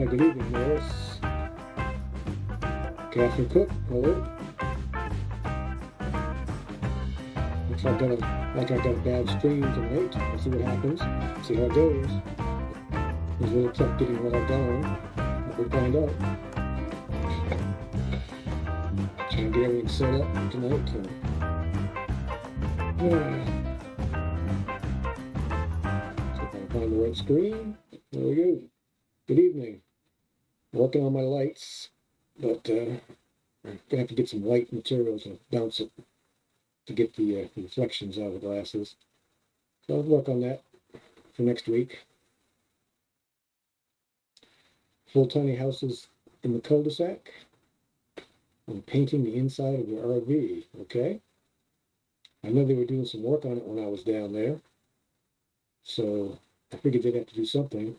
Good evening, Morris. Catherine Cook, hello. Looks like I got a bad stream tonight. We'll see what happens. See how it goes. It was really tough getting it all done. We'll find out. Trying to get everything set up tonight. See if I can find the right screen. There we go. Good evening. Working on my lights, but I'm gonna have to get some white material to bounce it to get the reflections out of the glasses. So I'll work on that for next week. Full tiny houses in the cul-de-sac. I'm painting the inside of the RV. Okay. I know they were doing some work on it when I was down there, so I figured they'd have to do something.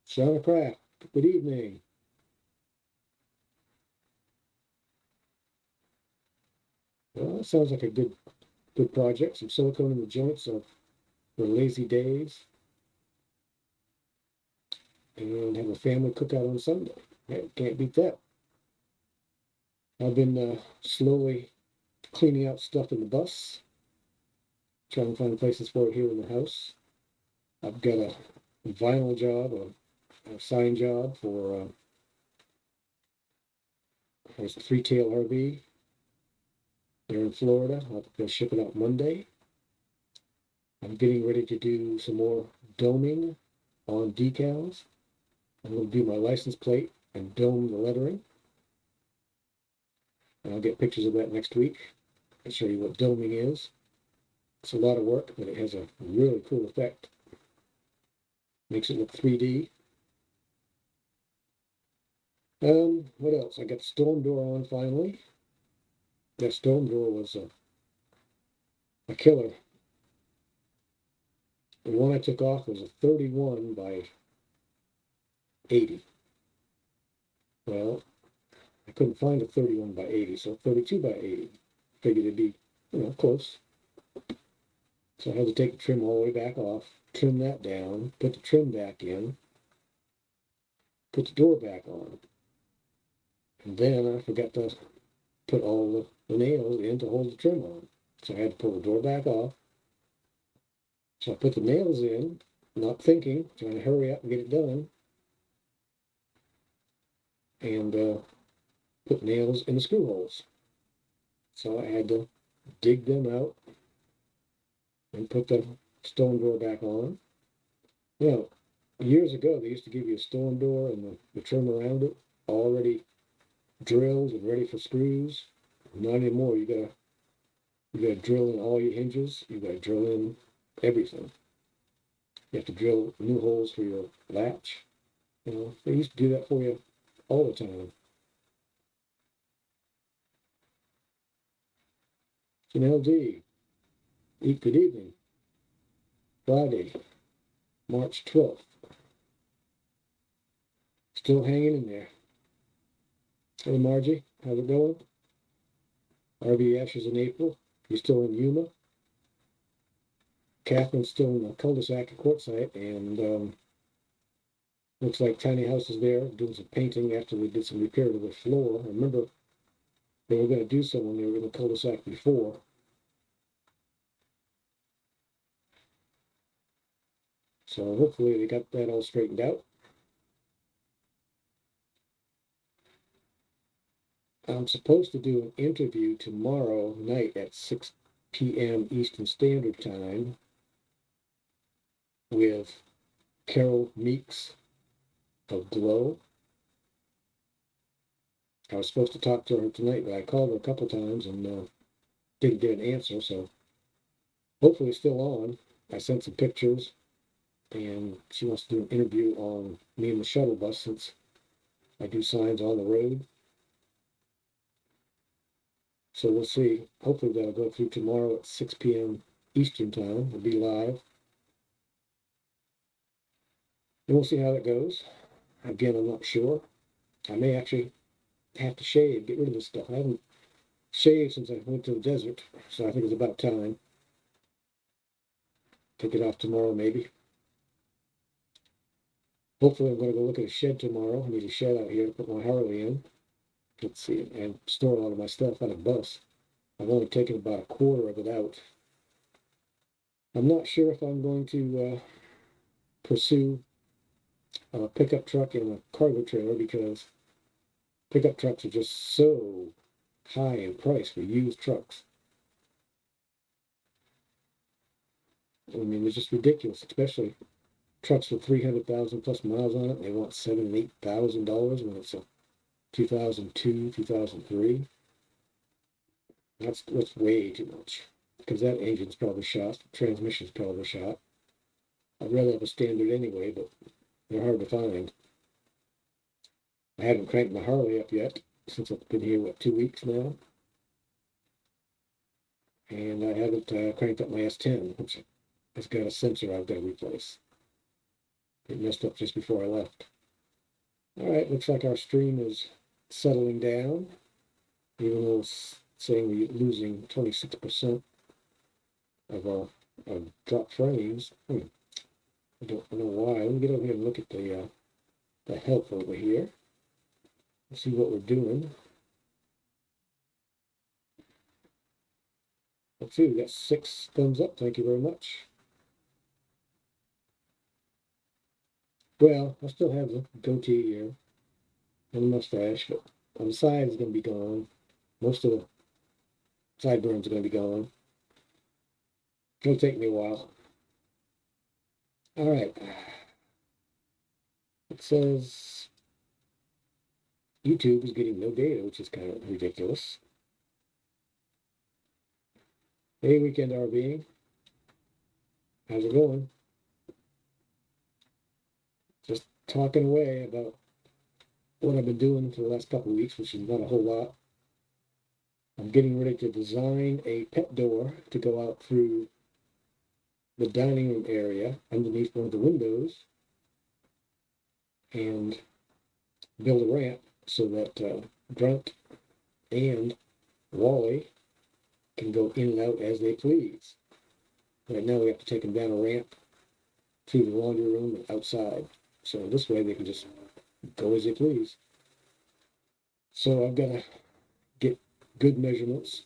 Shuttle Craft. Good evening. Well, that sounds like a good project. Some silicone in the joints for lazy days. And have a family cookout on Sunday. Yeah, can't beat that. I've been slowly cleaning out stuff in the bus. Trying to find places for it here in the house. I've got a vinyl job, a sign job for a three-tail RV. They're in Florida. I'll ship it out Monday. I'm getting ready to do some more doming on decals. I'm going to do my license plate and dome the lettering. And I'll get pictures of that next week. I'll show you what doming is. It's a lot of work, but it has a really cool effect. Makes it look 3D. What else? I got the storm door on finally. That storm door was a killer. The one I took off was a 31 by 80. Well, I couldn't find a 31 by 80, so 32 by 80. Figured it'd be, close. So I had to take the trim all the way back off, trim that down, put the trim back in, put the door back on. And then I forgot to put all the nails in to hold the trim on. So I had to pull the door back off. So I put the nails in, not thinking, trying to hurry up and get it done. And put nails in the screw holes. So I had to dig them out and put the stone door back on. Years ago, they used to give you a stone door and the trim around it already drilled and ready for screws. Not anymore. You gotta drill in all your hinges. You gotta drill in everything. You have to drill new holes for your latch. They used to do that for you all the time. Janelle D. Good evening. Friday, March 12th. Still hanging in there. Hey Margie, how's it going? RV Ashes in April. You still in Yuma? Catherine's still in the cul-de-sac at Quartzsite, and looks like tiny house is there doing some painting after we did some repair to the floor. I remember they were going to do some when they were in the cul-de-sac before. So hopefully they got that all straightened out. I'm supposed to do an interview tomorrow night at 6 p.m. Eastern Standard Time with Carol Meeks of Glow. I was supposed to talk to her tonight, but I called her a couple times and didn't get an answer. So hopefully it's still on. I sent some pictures, and she wants to do an interview on me and the shuttle bus since I do signs on the road. So we'll see. Hopefully that'll go through tomorrow at 6 p.m. Eastern time. It'll be live. And we'll see how that goes. Again, I'm not sure. I may actually have to shave, get rid of this stuff. I haven't shaved since I went to the desert, so I think it's about time. Take it off tomorrow, maybe. Hopefully I'm going to go look at a shed tomorrow. I need a shed out here to put my Harley in. Let's see, and store a lot of my stuff on a bus. I've only taken about a quarter of it out. I'm not sure if I'm going to pursue a pickup truck and a cargo trailer because pickup trucks are just so high in price for used trucks. I mean, they're just ridiculous, especially trucks with 300,000 plus miles on it. They want $7,000 and $8,000 when it's a 2002, 2003. That's way too much because that engine's probably shot, the transmission's probably shot. I'd rather have a standard anyway, but they're hard to find. I haven't cranked my Harley up yet since I've been here, 2 weeks now? And I haven't cranked up my S10, which has got a sensor I've got to replace. It messed up just before I left. All right, looks like our stream is settling down, even though it's saying we're losing 26% of our drop frames. I don't know why. Let me get over here and look at the health over here. Let's see what we're doing. Let's see, we got 6 thumbs up. Thank you very much. Well, I still have the goatee here and the mustache, but on the side is going to be gone. Most of the sideburns are going to be gone. It'll take me a while. All right. It says YouTube is getting no data, which is kind of ridiculous. Hey, Weekend RVing. How's it going? Just talking away about what I've been doing for the last couple of weeks, which is not a whole lot. I'm getting ready to design a pet door to go out through the dining room area underneath one of the windows and build a ramp so that Grunt and Wally can go in and out as they please. Right now we have to take them down a ramp through the laundry room and outside. So this way they can just go as they please. So I've got to get good measurements,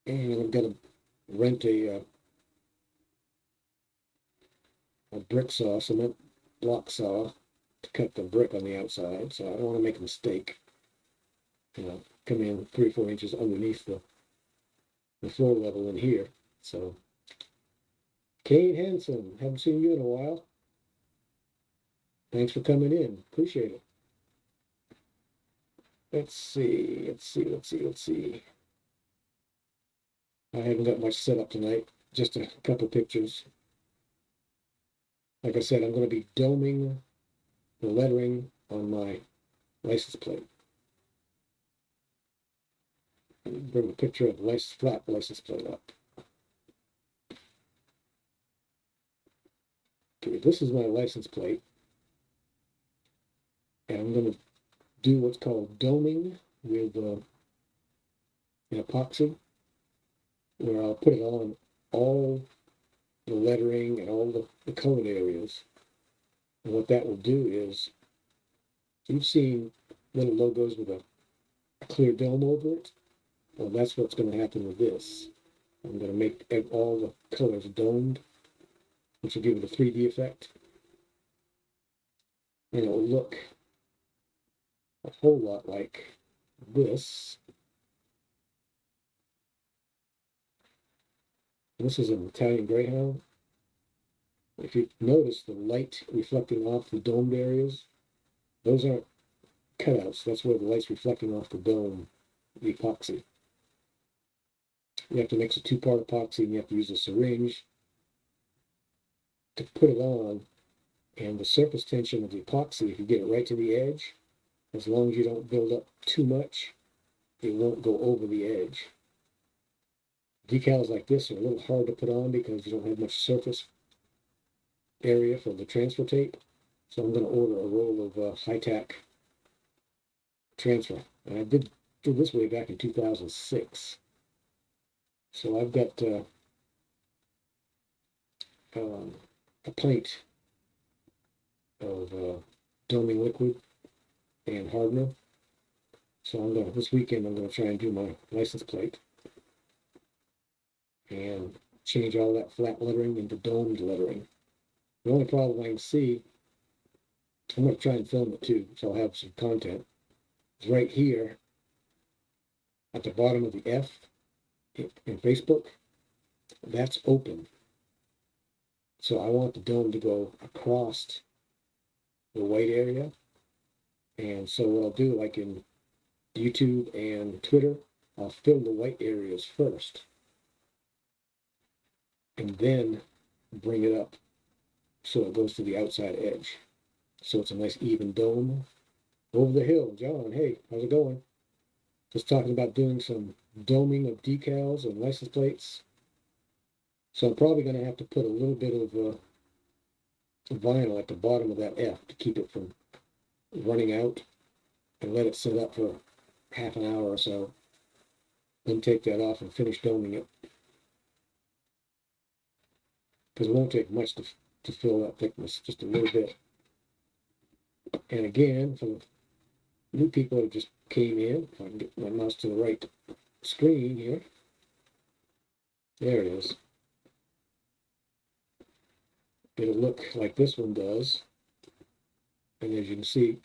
and I've got to rent a brick saw, cement block saw, to cut the brick on the outside. So I don't want to make a mistake. Come in 3 or 4 inches underneath the floor level in here. So, Kate Henson, haven't seen you in a while. Thanks for coming in. Appreciate it. Let's see. I haven't got much set up tonight. Just a couple pictures. Like I said, I'm going to be doming the lettering on my license plate. Bring a picture of the flat license plate up. Okay, this is my license plate. And I'm going to do what's called doming with an epoxy, where I'll put it on all the lettering and all the colored areas. And what that will do is, you've seen little logos with a clear dome over it. Well, that's what's going to happen with this. I'm going to make all the colors domed, which will give it a 3D effect. And it will look a whole lot like this. This is an Italian Greyhound. If you notice the light reflecting off the domed areas, those aren't cutouts. That's where the light's reflecting off the dome, the epoxy. You have to mix a 2-part epoxy, and you have to use a syringe to put it on. And the surface tension of the epoxy, if you get it right to the edge, as long as you don't build up too much, it won't go over the edge. Decals like this are a little hard to put on because you don't have much surface area for the transfer tape. So I'm going to order a roll of high-tack transfer. And I did this way back in 2006. So I've got a pint of doming liquid and hardener. So this weekend I'm going to try and do my license plate and change all that flat lettering into domed lettering. The only problem I can see, I'm going to try and film it too, so I'll have some content. It's right here at the bottom of the F in Facebook. That's open. So I want the dome to go across the white area. And so what I'll do, like in YouTube and Twitter, I'll fill the white areas first. And then bring it up so it goes to the outside edge. So it's a nice even dome. Over the hill, John, hey, how's it going? Just talking about doing some doming of decals and license plates. So I'm probably going to have to put a little bit of vinyl at the bottom of that F to keep it from running out, and let it sit up for half an hour or so. Then take that off and finish doming it. Because it won't take much to fill that thickness, just a little bit. And again, for the new people that just came in, if I can get my mouse to the right screen here. There it is. It'll look like this one does. And as you can see,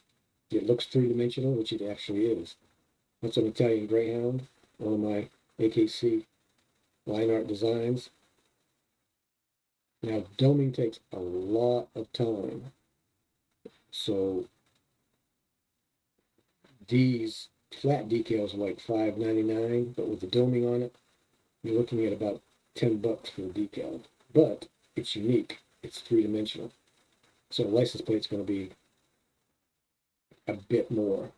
it looks three-dimensional, which it actually is. That's an Italian Greyhound, one of my AKC line art designs. Now, doming takes a lot of time. So these flat decals are like $5.99, but with the doming on it, you're looking at about $10 for a decal. But it's unique. It's three-dimensional. So the license plate's going to be a bit more.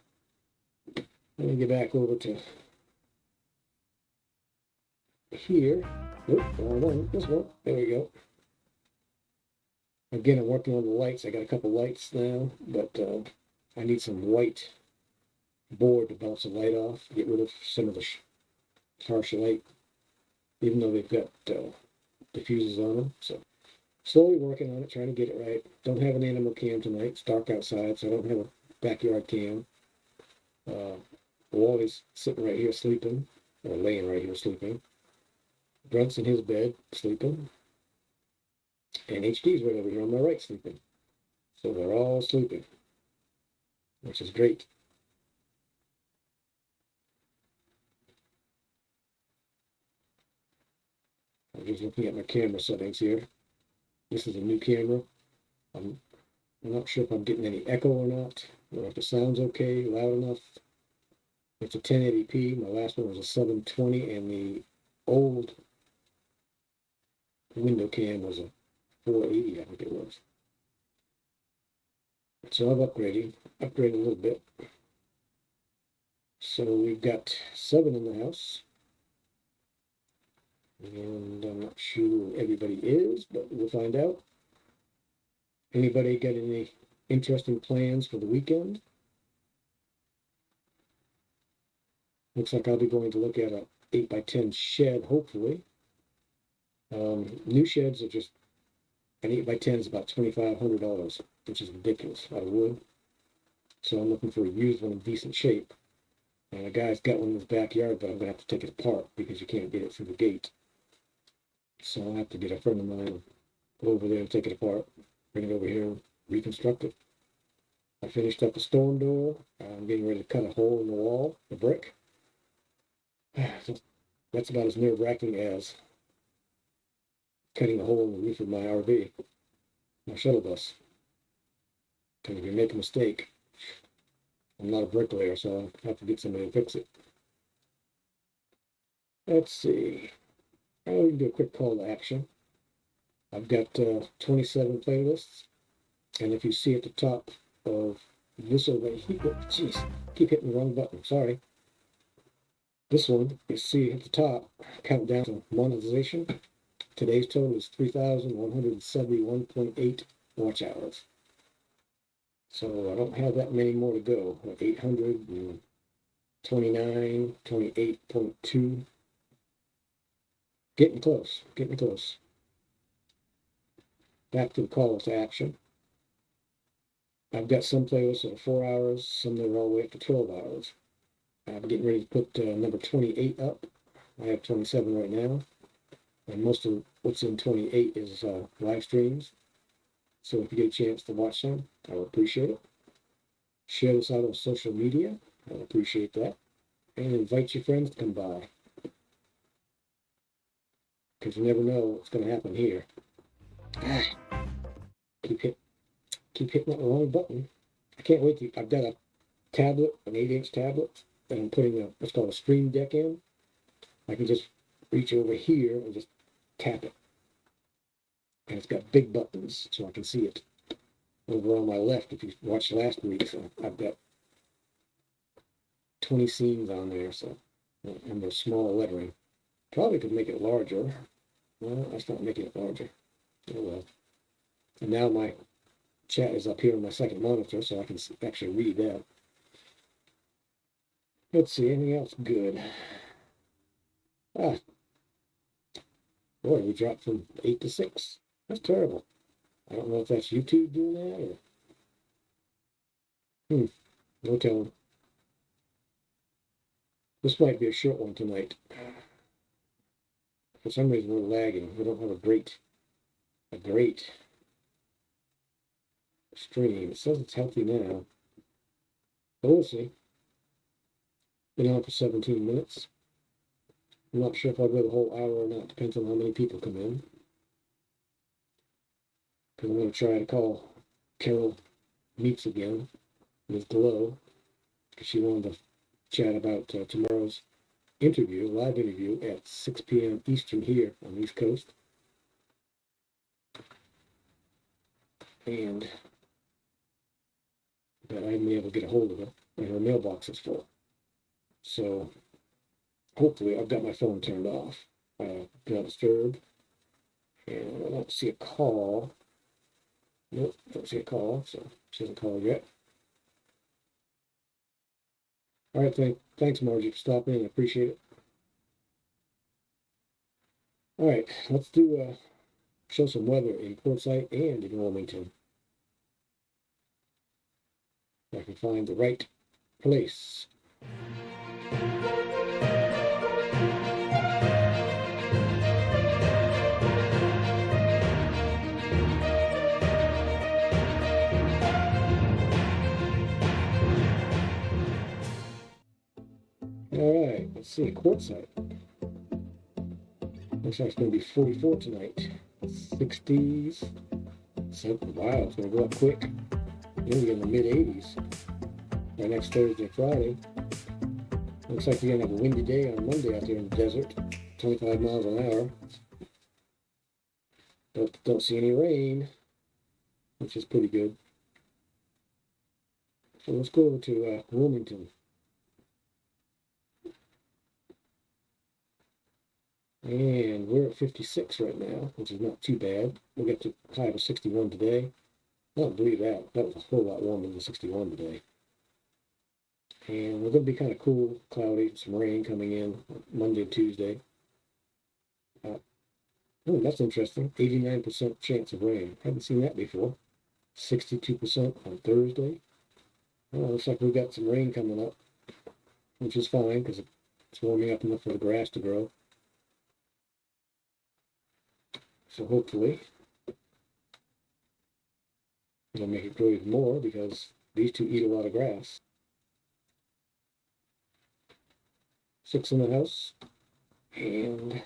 Let me get back over to here. Nope, wrong one. This one. There we go. Again, I'm working on the lights. I got a couple lights now, but I need some white board to bounce the light off, get rid of some of the harsh light, even though they've got diffusers on them. So slowly working on it, trying to get it right. Don't have an animal cam tonight. It's dark outside, so I don't have a backyard cam. Wally's sitting right here sleeping, or laying right here sleeping. Brent's in his bed sleeping. And HD's right over here on my right sleeping. So they're all sleeping, which is great. I'm just looking at my camera settings here. This is a new camera. I'm not sure if I'm getting any echo or not, or if the sound's okay, loud enough. It's a 1080p. My last one was a 720, and the old window cam was a 480, I think it was. So I've upgraded a little bit. So we've got 7 in the house. And I'm not sure who everybody is, but we'll find out. Anybody got any interesting plans for the weekend? Looks like I'll be going to look at a 8x10 shed, hopefully. New sheds are just, an 8x10 is about $2,500, which is ridiculous, out of wood. So I'm looking for a used one in decent shape. And a guy's got one in his backyard, but I'm going to have to take it apart because you can't get it through the gate. So I'll have to get a friend of mine, go over there and take it apart, bring it over here and reconstruct it. I finished up the storm door. I'm getting ready to cut a hole in the wall, the brick. That's about as nerve-wracking as cutting a hole in the roof of my RV, my shuttle bus. Because if you make a mistake, I'm not a bricklayer, so I have to get somebody to fix it. Let's see. I'll do a quick call to action. I've got 27 playlists, and if you see at the top of this over here, jeez, keep hitting the wrong button, sorry. This one, you see at the top, countdown to monetization. Today's total is 3,171.8 watch hours. So I don't have that many more to go. 829, 28.2. Getting close, getting close. Back to the call to action. I've got some playlists that are 4 hours, some that are all the way up to 12 hours. I'm getting ready to put number 28 up. I have 27 right now. And most of what's in 28 is live streams. So if you get a chance to watch them, I would appreciate it. Share this out on social media. I would appreciate that. And invite your friends to come by. Because you never know what's going to happen here. Keep hitting that wrong button. I can't wait to, I've got a tablet, an 8-inch tablet, and I'm putting what's called a Stream Deck in. I can just reach over here and just tap it. And it's got big buttons, so I can see it. Over on my left, if you watched last week, so I've got 20 scenes on there, so, and they're small lettering. Probably could make it larger. Well, that's not making it larger. Oh well. And now my chat is up here on my second monitor, so I can actually read that. Let's see, anything else good? Boy, we dropped from 8 to 6. That's terrible. I don't know if that's YouTube doing that or... no telling. This might be a short one tonight. For some reason, we're lagging. We don't have a great stream. It says it's healthy now. But we'll see. Been on for 17 minutes. I'm not sure if I'll go the whole hour or not. Depends on how many people come in. Because I'm going to try to call Carol Meeks again, Ms. Glow, because she wanted to chat about tomorrow's interview, live interview at 6 p.m. Eastern here on the East Coast. And that I may be able to get a hold of her, and her mailbox is full. So hopefully I've got my phone turned off. Do not disturb. And I don't see a call. Nope, don't see a call, so she hasn't called yet. All right, thanks, Margie, for stopping in. I appreciate it. All right, let's do show some weather in Quartzsite and in Wilmington. If I can find the right place. All right, let's see, Quartzsite. Looks like it's going to be 44 tonight. 60s. So, wow, it's going to go up quick. You're going to get in the mid-80s by next Thursday, Friday. Looks like you're going to have a windy day on Monday out there in the desert. 25 miles an hour. But don't see any rain, which is pretty good. So let's go over to Wilmington. And we're at 56 right now, which is not too bad. We'll get to high of 61 today. I don't believe that. That was a whole lot warmer than 61 today. And we're going to be kind of cool, cloudy, some rain coming in Monday and Tuesday. Oh, that's interesting. 89% chance of rain. Haven't seen that before. 62% on Thursday. Oh, looks like we've got some rain coming up, which is fine because it's warming up enough for the grass to grow. So hopefully it'll make it grow even more because these two eat a lot of grass. 6 in the house and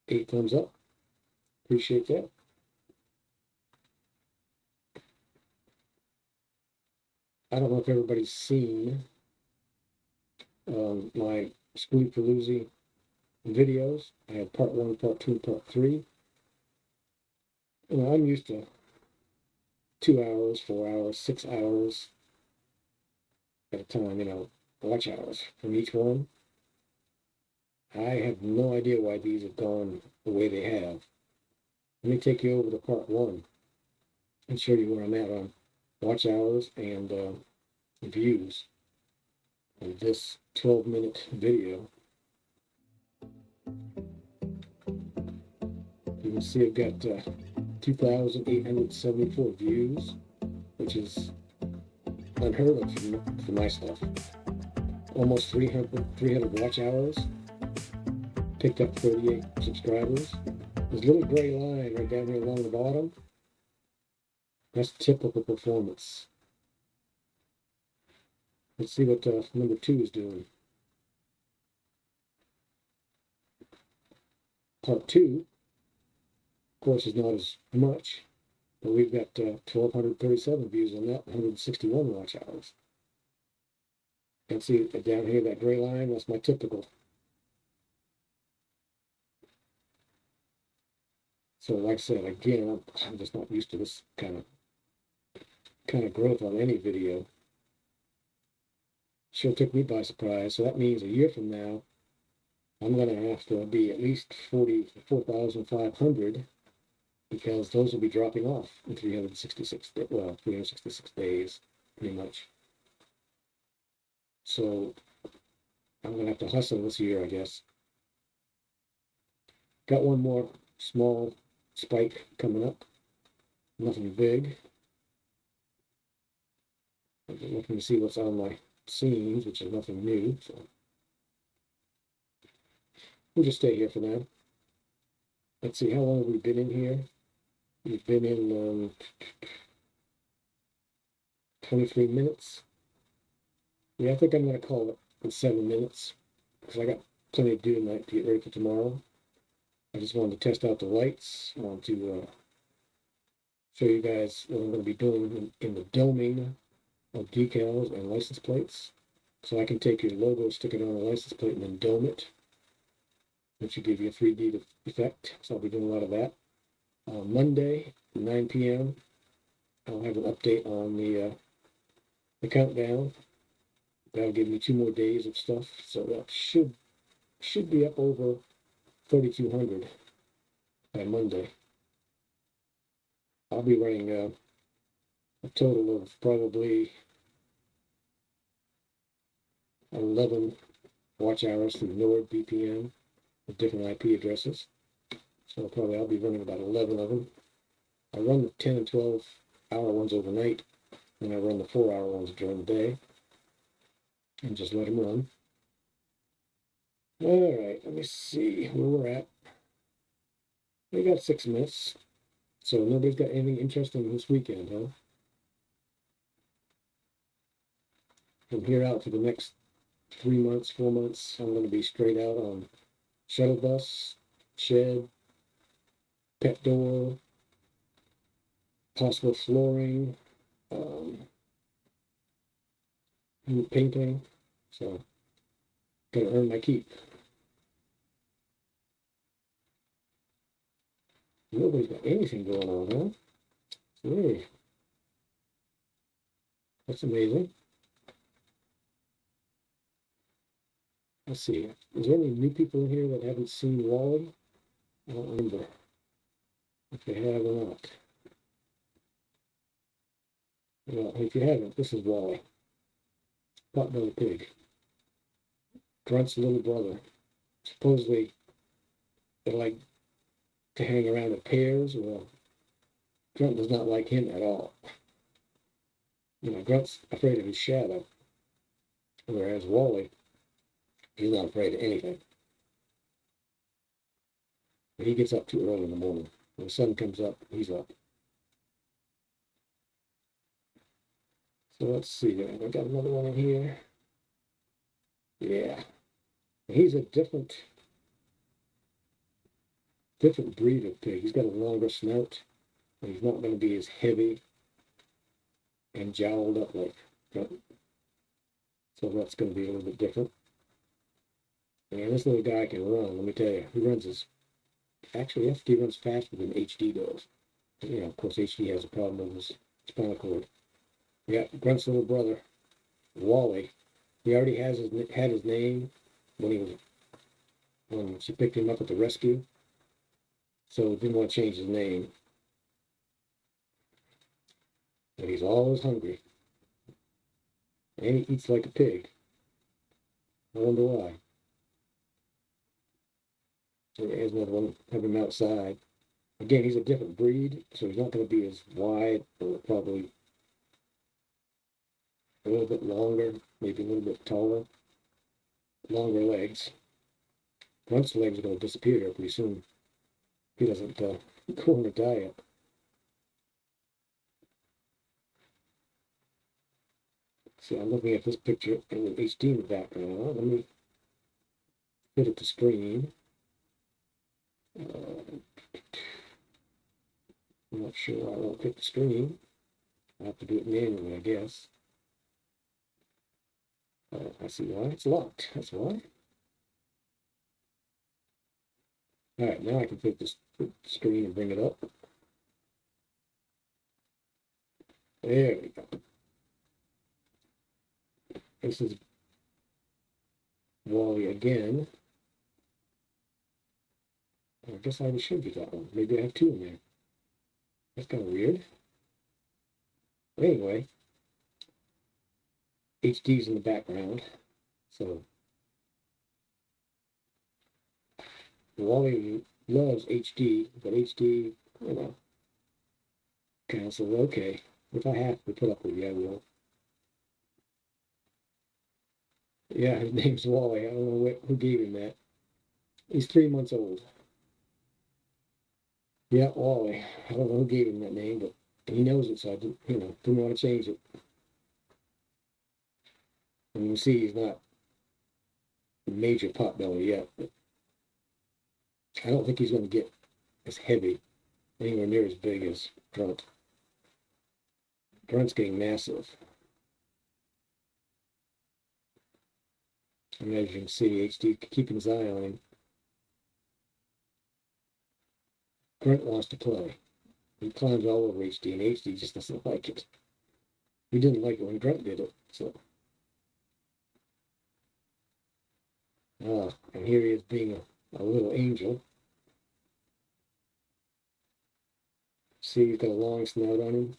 8 thumbs up. Appreciate that. I don't know if everybody's seen my Squeepaloozy videos. I had part 1, part 2, part 3. You know, I'm used to 2 hours, 4 hours, 6 hours at a time, you know, watch hours from each one. I have no idea why these have gone the way they have. Let me take you over to part 1 and show you where I'm at on watch hours and views in this 12-minute video. You can see I've got 2,874 views, which is unheard of for my stuff. Almost 300 watch hours. Picked up 38 subscribers. There's a little gray line right down here along the bottom. That's typical performance. Let's see what number 2 is doing. Part 2, of course, is not as much, but we've got 1,237 views on that, 161 watch hours. And see down here, that gray line, that's my typical. So like I said, again, I'm just not used to this kind of growth on any video. Sure took me by surprise. So that means a year from now, I'm going to have to be at least 44,500 because those will be dropping off in 366 days, pretty much. So I'm going to have to hustle this year, I guess. Got one more small spike coming up. Nothing big. I'm looking to see what's on my scenes, which is nothing new. So we'll just stay here for now. Let's see, how long have we been in here? We've been in 23 minutes. Yeah, I think I'm going to call it in 7 minutes because I got plenty to do tonight to get ready for tomorrow. I just wanted to test out the lights. I want to show you guys what I'm going to be doing in the doming of decals and license plates. So I can take your logo, stick it on a license plate, and then dome it, which will give you a 3D effect. So I'll be doing a lot of that. Monday, 9 p.m., I'll have an update on the countdown. That'll give me 2 more days of stuff. So that should be up over 3,200 by Monday. I'll be running a total of probably 11 watch hours through Nord VPN with different IP addresses. So probably I'll be running about 11 of them. I run the 10 and 12 hour ones overnight, and I run the 4-hour ones during the day, and just let them run. All right, let me see where we're at. We got 6 minutes, so nobody's got anything interesting this weekend, huh? From here out for the next 3 months, 4 months, I'm going to be straight out on shuttle bus, shed, pet door, possible flooring, painting. So, gotta earn my keep. Nobody's got anything going on, huh? Hey, that's amazing. Let's see. Is there any new people in here that haven't seen Wally? I don't remember if they have or not. Well, if you haven't, this is Wally. Potbelly pig. Grunt's little brother. Supposedly, they like to hang around in pairs. Well, Grunt does not like him at all. You know, Grunt's afraid of his shadow, whereas Wally, he's not afraid of anything. But he gets up too early in the morning. When the sun comes up, he's up. So let's see. I got another one in here. Yeah. He's a different breed of pig. He's got a longer snout, and he's not going to be as heavy and jowled up like So that's going to be a little bit different. And this little guy can run, let me tell you. He runs his, actually FD runs faster than HD does. You know, of course, HD has a problem with his spinal cord. Yeah, Grunt's little brother, Wally. He already had his name when she picked him up at the rescue. So didn't want to change his name. But he's always hungry. And he eats like a pig. I wonder why. There's another one, have him outside. Again, he's a different breed, so he's not going to be as wide, or probably a little bit longer, maybe a little bit taller, longer legs. Grunt's legs are going to disappear pretty soon. He doesn't go on a diet. See, I'm looking at this picture in HD in the background. Let me fit it to screen. I'm not sure I won't fit the screen. I have to do it manually, I guess. I see why. It's locked. That's why. All right, now I can fit the screen and bring it up. There we go. This is Wally again. I guess I should get that one. Maybe I have two in there. That's kind of weird. But anyway, HD's in the background. So Wally loves HD, but HD, you know, kind of says, okay, if I have to put up with you, I will. Yeah, his name's Wally. I don't know who gave him that. He's 3 months old. Yeah, Wally. I don't know who gave him that name, but he knows it, so I didn't want to change it. And you can see he's not a major pot belly yet, but I don't think he's going to get as heavy, anywhere near as big as Grunt. Grunt's getting massive. And as you can see, HD keeping his eye on him. Grunt wants to play. He climbs all over HD, and HD just doesn't like it. He didn't like it when Grunt did it, so. And here he is being a little angel. See, he's got a long snout on him.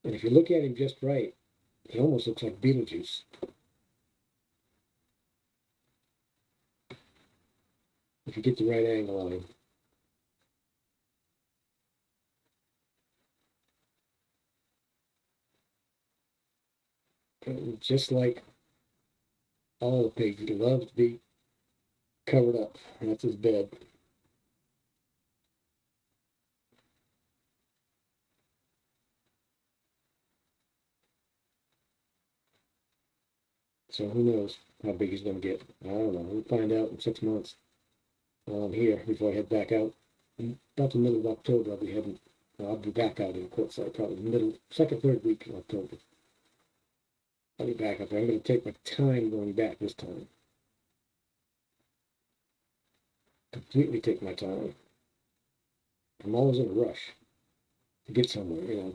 And if you look at him just right, he almost looks like Beetlejuice. If you get the right angle on him. And just like all the pigs, he loves to be covered up. And that's his bed. So who knows how big he's going to get. I don't know. We'll find out in 6 months while I'm here before I head back out. About the middle of October, I'll be back out in Quartzsite, probably the second, third week of October. I'll be back up there. I'm going to take my time going back this time. Completely take my time. I'm always in a rush to get somewhere,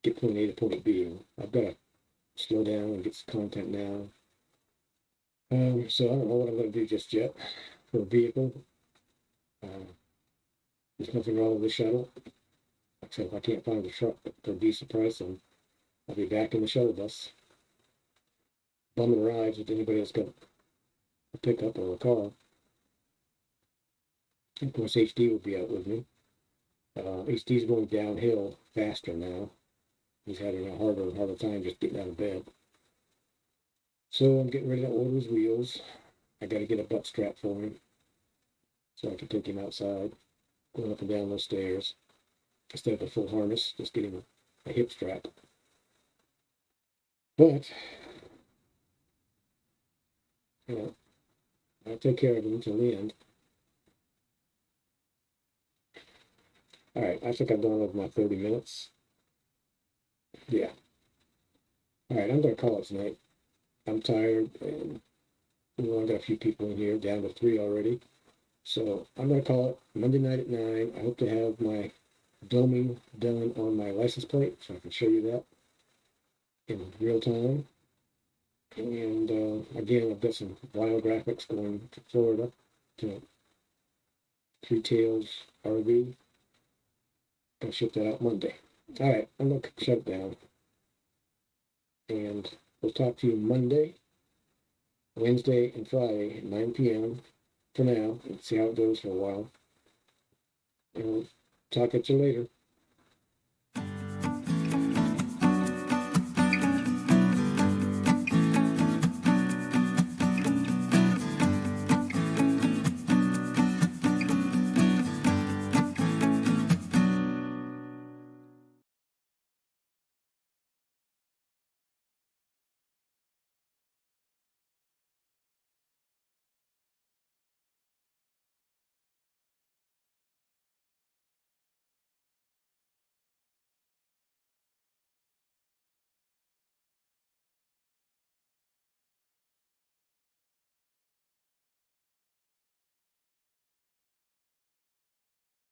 get point A to point B. I've got to slow down and get some content now. So I don't know what I'm going to do just yet for a vehicle. There's nothing wrong with the shuttle. Except if I can't find a truck for a decent price, then I'll be back in the shuttle bus. Bumming rides with anybody that's got a pickup or a car. And of course, HD will be out with me. HD's going downhill faster now. He's having a harder time just getting out of bed. So I'm getting ready to order his wheels. I got to get a butt strap for him so I can take him outside, going up and down those stairs. Instead of a full harness, just getting a hip strap. But, I'll take care of him until the end. All right, I think I've gone over my 30 minutes. Yeah. All right, I'm gonna call it tonight. I'm tired, and I got a few people in here, down to 3 already. So I'm gonna call it Monday night at 9. I hope to have my doming done on my license plate, so I can show you that in real time. And again, I've got some wild graphics going to Florida to Three Tails RV. Gonna ship that out Monday. All right, I'm gonna shut it down, and we'll talk to you Monday, Wednesday, and Friday at 9 p.m. for now, and see how it goes for a while. And we'll talk at you later.